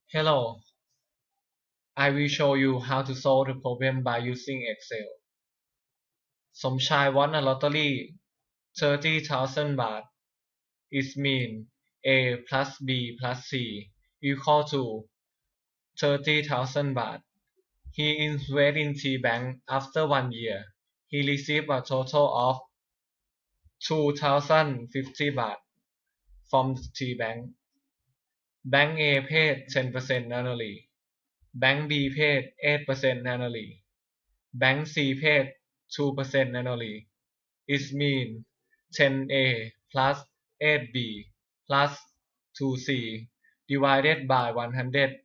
Hello, I will show you how to solve the problem by using Excel. Somchai won a lottery 30,000 baht. It means A plus B plus C equal to 30,000 baht. He invested in T-Bank after 1 year. He received a total of 2,050 baht from T-Bank. Bank A paid 10% annually. Bank B paid 8% annually. Bank C paid 2% annually. It means 10A plus 8B plus 2C divided by 100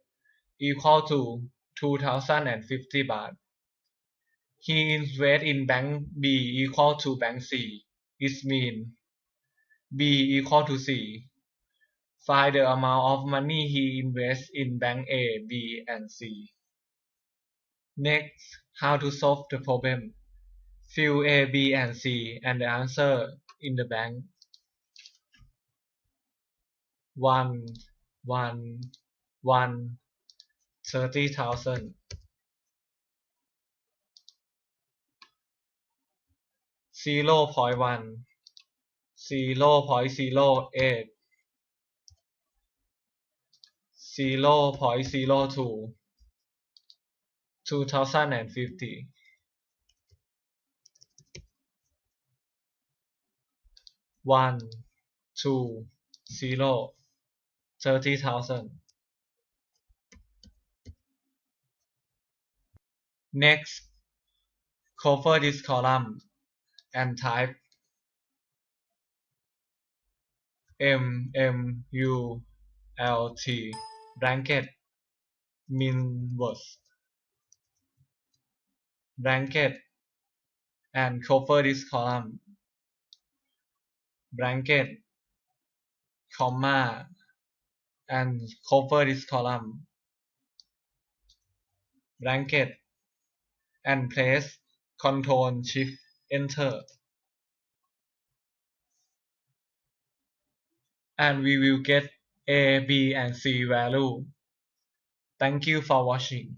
equal to 2,050 baht. He invested in Bank B equal to Bank C. It means B equal to C. Find the amount of money he invests in Bank A, B, and C. Next, how to solve the problem. Fill A, B, and C and the answer in the blank. 1, 1, 1, 30,000. 0.1, 0.08, 0.02, 2050. 1, 2, 0, 30,000. Next, cover this column and type MULT blanket minus blanket and cover this column blanket comma and cover this column blanket and press Ctrl Shift Enter and we will get A, B and C value. Thank you for watching.